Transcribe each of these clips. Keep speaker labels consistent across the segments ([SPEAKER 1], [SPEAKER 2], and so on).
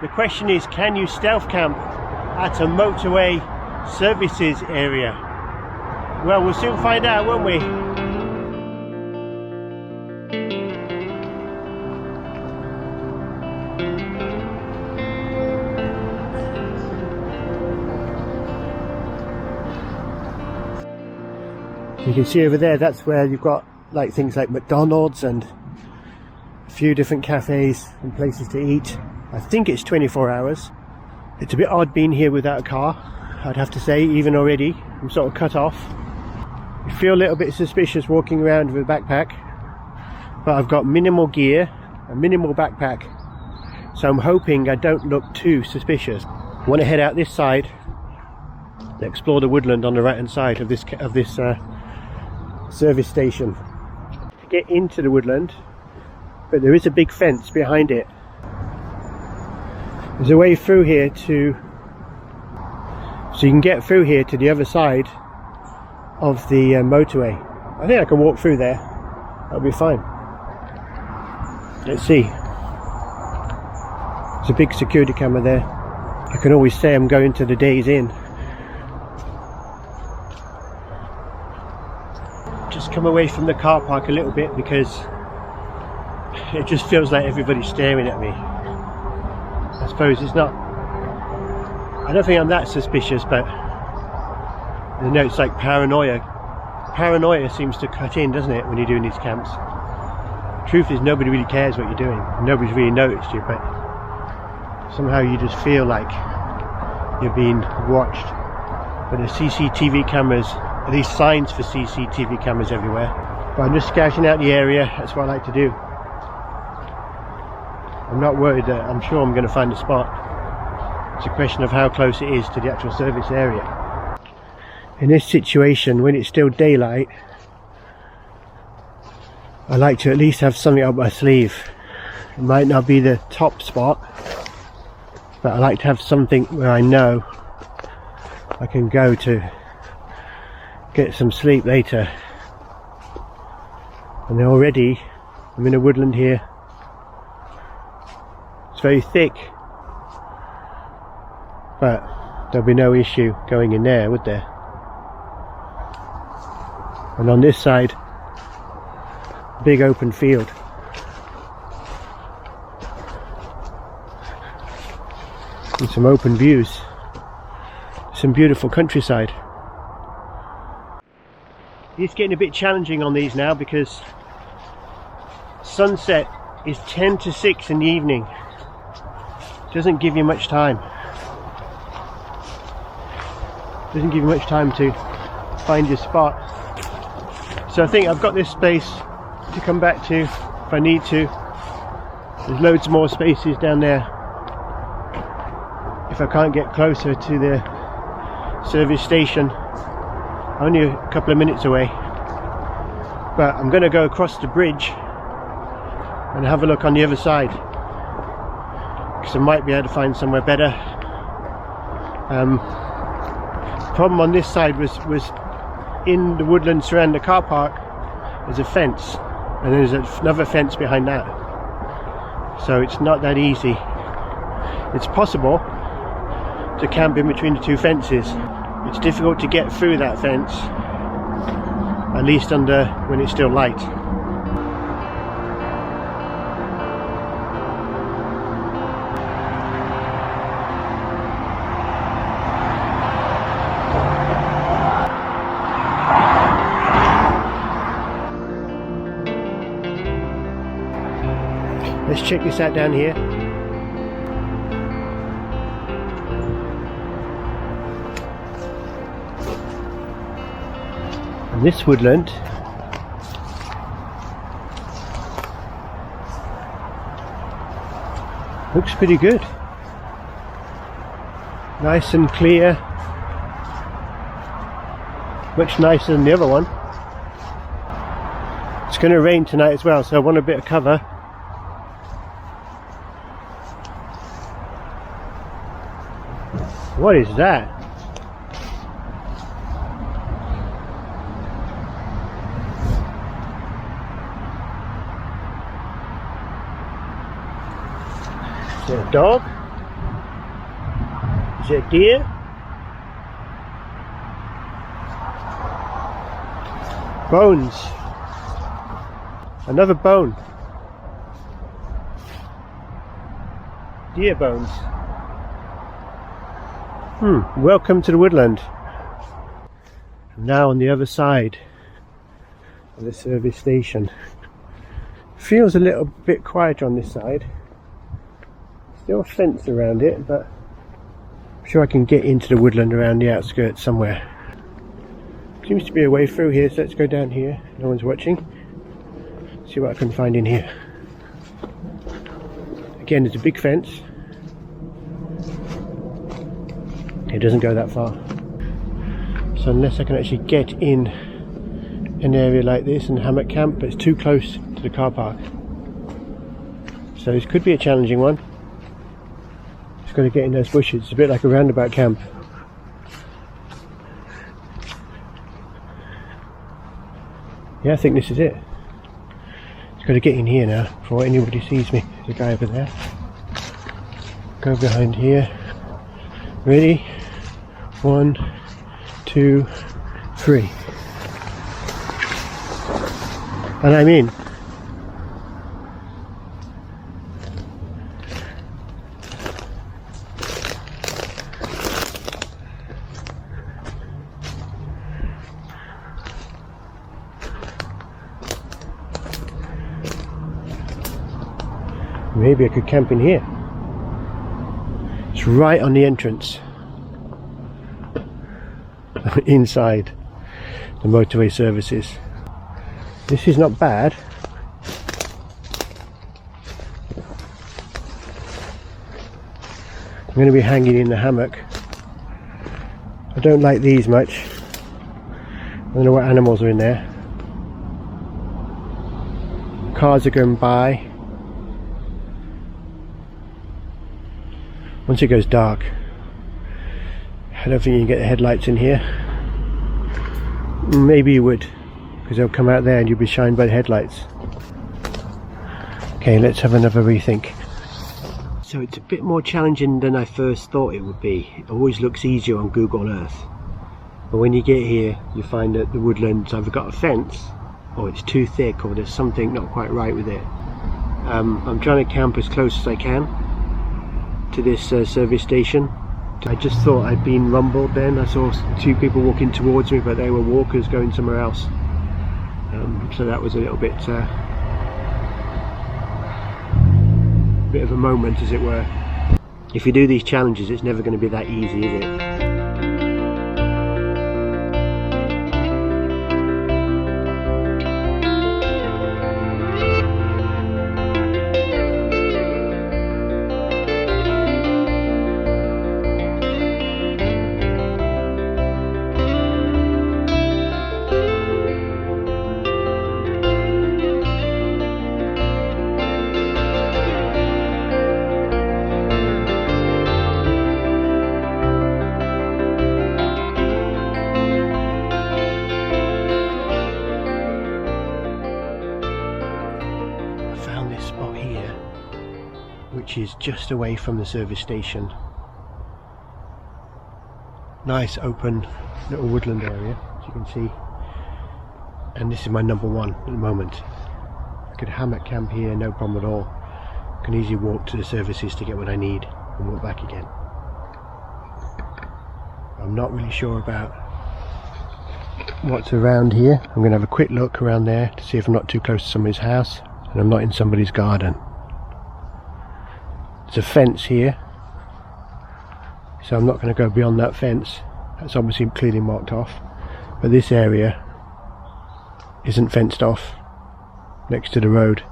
[SPEAKER 1] The question is, can you stealth camp at a motorway services area? Well, we'll soon find out, won't we? You can see over there, that's where you've got like things like McDonald's and a few different cafes and places to eat. I think it's 24 hours. It's a bit odd being here without a car, I'd have to say. Even already I'm sort of cut off. I feel a little bit suspicious walking around with a backpack, but I've got minimal gear, a minimal backpack, so I'm hoping I don't look too suspicious. I want to head out this side and explore the woodland on the right hand side of this service station. To get into the woodland, but there is a big fence behind it. There's a way through here so you can get through here to the other side of the motorway. I think I can walk through there, that'll be fine. Let's see. There's a big security camera there. I can always say I'm going to the Days Inn. Just come away from the car park a little bit because it just feels like everybody's staring at me. I suppose it's not, I don't think I'm that suspicious, but you know, it's like paranoia. Paranoia seems to cut in, doesn't it, when you're doing these camps? Truth is, nobody really cares what you're doing. Nobody's really noticed you, but somehow you just feel like you're being watched. But the CCTV cameras, these signs for CCTV cameras everywhere. But I'm just scouting out the area, that's what I like to do. I'm not worried that I'm sure I'm going to find a spot. It's a question of how close it is to the actual service area. In this situation, when it's still daylight, I like to at least have something up my sleeve. It might not be the top spot, but I like to have something where I know I can go to get some sleep later. And already I'm in a woodland here. It's very thick, but there'll be no issue going in there, would there? And on this side, big open field. And some open views. Some beautiful countryside. It's getting a bit challenging on these now because sunset is 10 to 6 in the evening. Doesn't give you much time. Doesn't give you much time to find your spot. So I think I've got this space to come back to if I need to. There's loads more spaces down there if I can't get closer to the service station. Only a couple of minutes away, but I'm going to go across the bridge and have a look on the other side because I might be able to find somewhere better. Problem on this side was in the woodland surrounding the car park there's a fence, and there's another fence behind that, so it's not that easy. It's possible to camp in between the two fences. It's difficult to get through that fence, at least when it's still light. Let's check this out down here. And this woodland looks pretty good. Nice and clear. Much nicer than the other one. It's going to rain tonight as well, so I want a bit of cover. What is that? Is it a dog? Is it a deer? Bones. Another bone. Deer bones. Welcome to the woodland. Now on the other side of the service station. Feels a little bit quieter on this side. Still a fence around it, but I'm sure I can get into the woodland around the outskirts somewhere. Seems to be a way through here, so let's go down here. No one's watching. See what I can find in here. Again, there's a big fence. It doesn't go that far. So unless I can actually get in an area like this and hammock camp, but it's too close to the car park. So this could be a challenging one. Just got to get in those bushes. It's a bit like a roundabout camp. Yeah, I think this is it. Just got to get in here now before anybody sees me. There's a guy over there. Go behind here. Ready? 1, 2, 3. And I'm in. Maybe I could camp in here. It's right on the entrance. Inside the Motorway Services. This is not bad. I'm going to be hanging in the hammock. I don't like these much. I don't know what animals are in there. Cars are going by. Once it goes dark, I don't think you can get the headlights in here. Maybe you would, because they'll come out there and you'll be shined by the headlights. Okay, let's have another rethink. So it's a bit more challenging than I first thought it would be. It always looks easier on Google Earth, but when you get here you find that the woodland's either got a fence or it's too thick or there's something not quite right with it. I'm trying to camp as close as I can to this service station. I just thought I'd been rumbled then. I saw 2 people walking towards me, but they were walkers going somewhere else. So that was a little bit of a moment, as it were. If you do these challenges, it's never going to be that easy, is it? Which is just away from the service station. Nice open little woodland area, as you can see. And this is my number 1 at the moment. I could hammock camp here, no problem at all. I can easily walk to the services to get what I need and walk back again. I'm not really sure about what's around here. I'm going to have a quick look around there to see if I'm not too close to somebody's house and I'm not in somebody's garden. There's a fence here, so I'm not going to go beyond that fence. That's obviously clearly marked off, but this area isn't fenced off next to the road.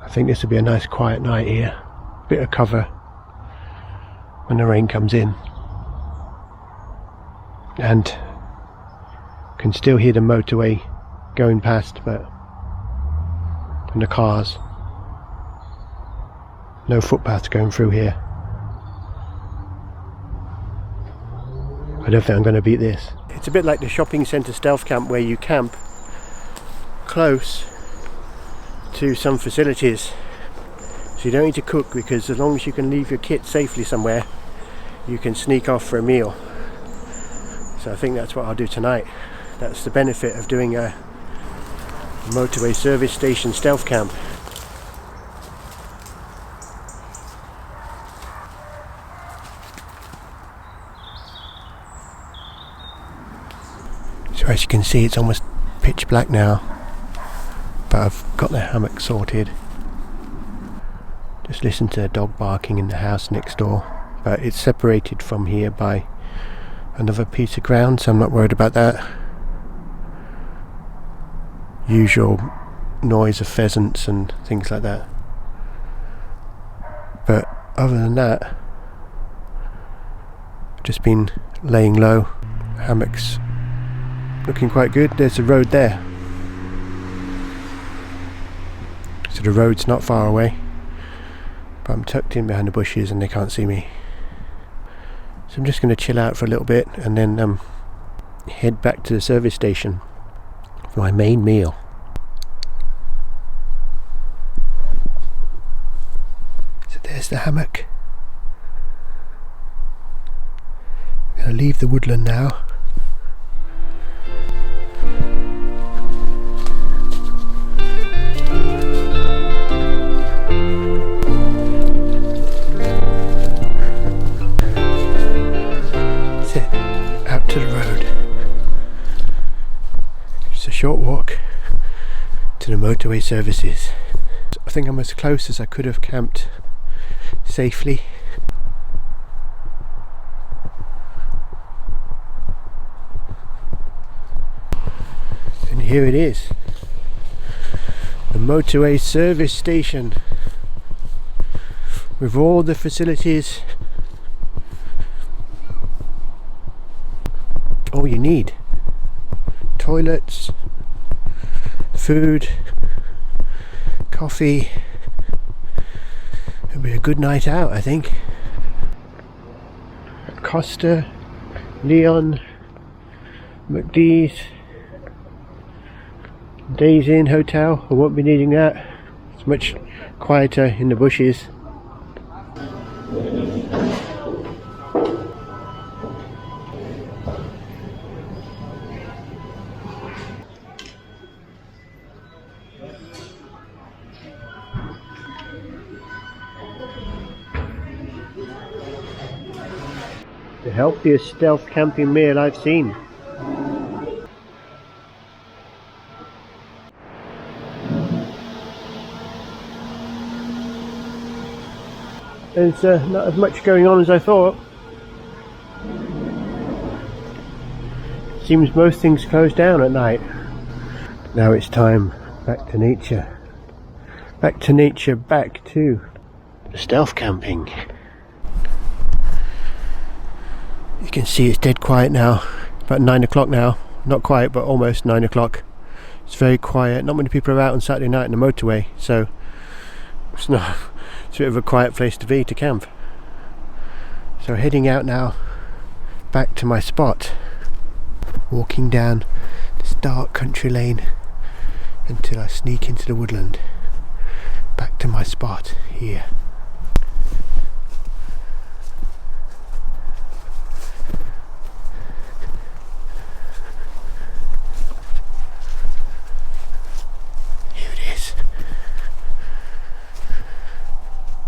[SPEAKER 1] I think this will be a nice quiet night here. Bit of cover when the rain comes in, and can still hear the motorway going past, but and the cars. No footpaths going through here. I don't think I'm going to beat this. It's a bit like the shopping centre stealth camp, where you camp close to some facilities So you don't need to cook, because as long as you can leave your kit safely somewhere, you can sneak off for a meal. So I think that's what I'll do tonight. That's the benefit of doing a Motorway Service Station stealth camp. So as you can see, it's almost pitch black now, but I've got the hammock sorted. Just listen to the dog barking in the house next door, but it's separated from here by another piece of ground, so I'm not worried about that. Usual noise of pheasants and things like that, but other than that, just been laying low. Hammock's looking quite good. There's a road there, so the road's not far away, but I'm tucked in behind the bushes and they can't see me. So I'm just going to chill out for a little bit and then head back to the service station for my main meal. So there's the hammock. I'm going to leave the woodland now. To the road. Just a short walk to the Motorway Services. I think I'm as close as I could have camped safely. And here it is, the Motorway Service Station, with all the facilities, all you need. Toilets, food, coffee. It'll be a good night out, I think. Costa, Leon, McDee's, Days Inn Hotel. I won't be needing that. It's much quieter in the bushes. The healthiest stealth camping meal I've seen. There's not as much going on as I thought. Seems most things close down at night. Now it's time back to nature. Back to nature, back to stealth camping. You can see it's dead quiet now. About 9 o'clock now. Not quite, but almost 9 o'clock. It's very quiet. Not many people are out on Saturday night on the motorway, so it's a bit of a quiet place to be to camp. So heading out now, back to my spot. Walking down this dark country lane until I sneak into the woodland. Back to my spot here.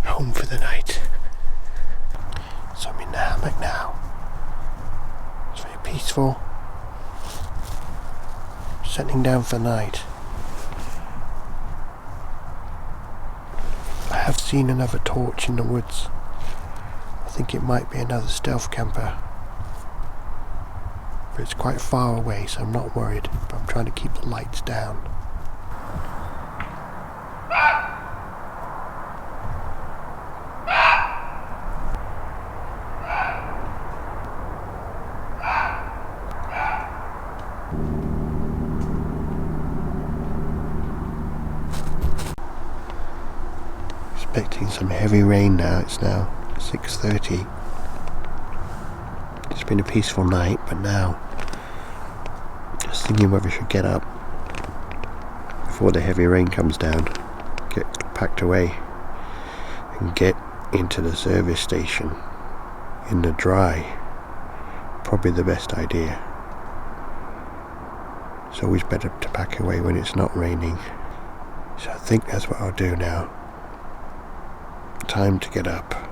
[SPEAKER 1] Home for the night. So I'm in the hammock now. It's very peaceful. Settling down for the night. I have seen another torch in the woods. I think it might be another stealth camper. But it's quite far away, so I'm not worried. But I'm trying to keep the lights down. Expecting some heavy rain now. It's now 6:30. It's been a peaceful night, but now just thinking whether I should get up before the heavy rain comes down, get packed away.
[SPEAKER 2] and get into the service station in the dry. Probably the best idea. It's always better to pack away when it's not raining. So I think that's what I'll do now. Time to get up.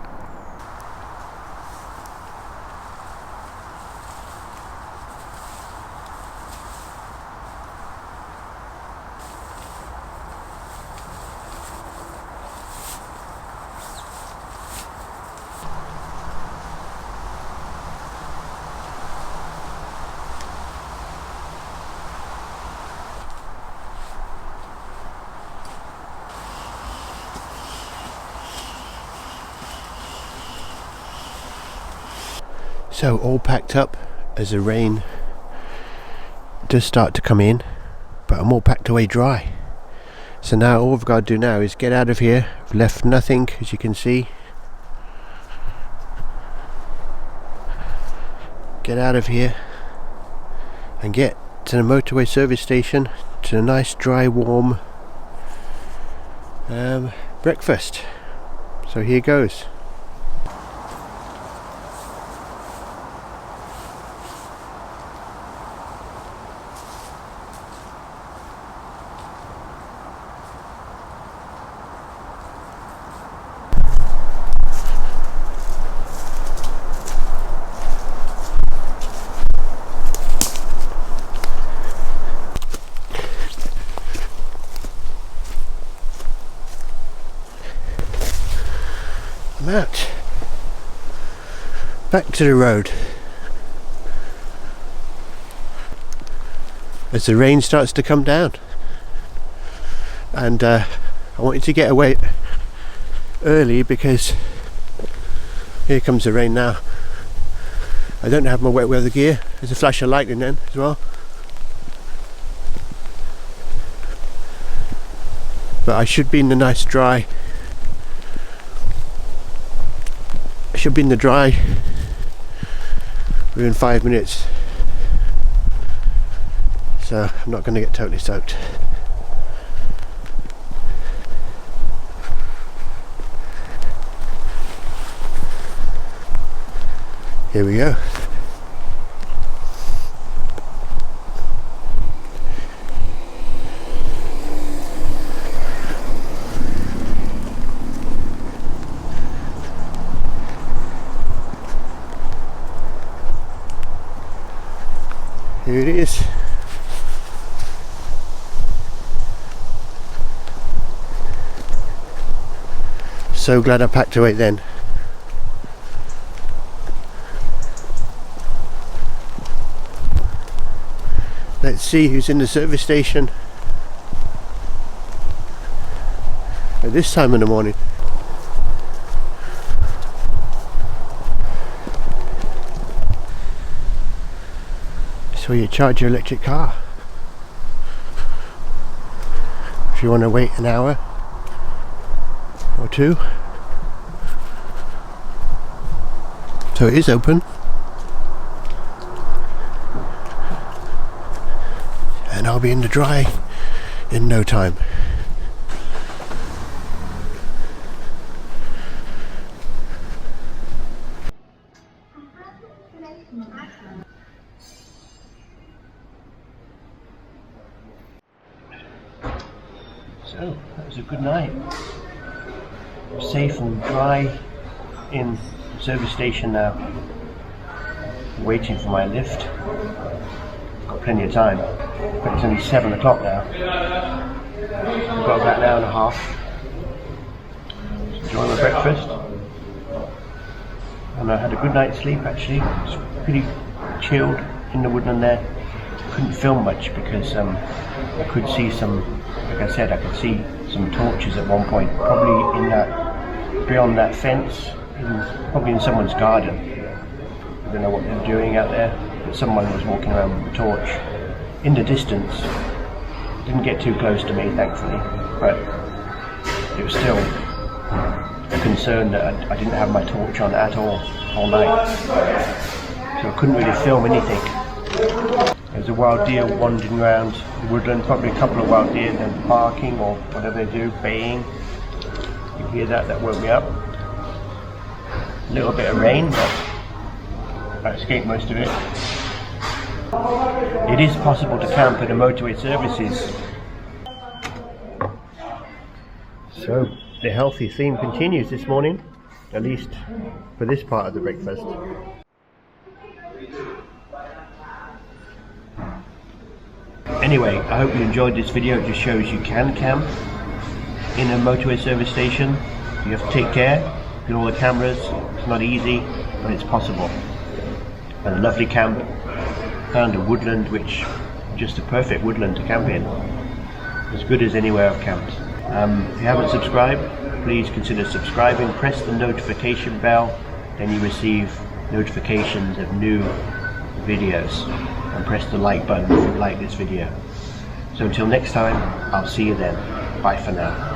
[SPEAKER 1] So all packed up as the rain does start to come in, but I'm all packed away dry. So now all I've got to do now is get out of here. I've left nothing, as you can see. Get out of here and get to the Motorway Service Station, to the nice dry warm breakfast. So here goes. I'm out. Back to the road. As the rain starts to come down. And I wanted to get away early because here comes the rain now. I don't have my wet weather gear. There's a flash of lightning then as well. But I should be in the nice dry. Should be in the dry within 5 minutes, so I'm not going to get totally soaked. Here we go. Here it is. So glad I packed away then. Let's see who's in the service station at this time in the morning. Where you charge your electric car if you want to wait an hour or two. So it is open, and I'll be in the dry in no time. So that was a good night. Safe and dry in the service station now. Waiting for my lift. Got plenty of time, but it's only 7 o'clock now. I've got about an hour and a half. Just enjoying my breakfast. And I had a good night's sleep actually. It's pretty chilled in the woodland there. Couldn't film much because I could see some, like I said, I could see some torches at one point, probably in that, beyond that fence, probably in someone's garden. I don't know what they're doing out there, but someone was walking around with a torch in the distance. Didn't get too close to me, thankfully, but it was still a concern that I didn't have my torch on at all night, so I couldn't really film anything. There's a wild deer wandering around the woodland, probably a couple of wild deer, then barking or whatever they do, baying. You hear that woke me up. A little bit of rain, but I escaped most of it. It is possible to camp at a Motorway Services. So the healthy theme continues this morning, at least for this part of the breakfast. Anyway, I hope you enjoyed this video. It just shows you can camp in a motorway service station. You have to take care with all the cameras. It's not easy, but it's possible. And a lovely camp. Found a woodland, which just a perfect woodland to camp in. As good as anywhere I've camped. If you haven't subscribed, please consider subscribing. Press the notification bell, then you receive notifications of new videos. And press the like button if you like this video. So until next time, I'll see you then. Bye for now.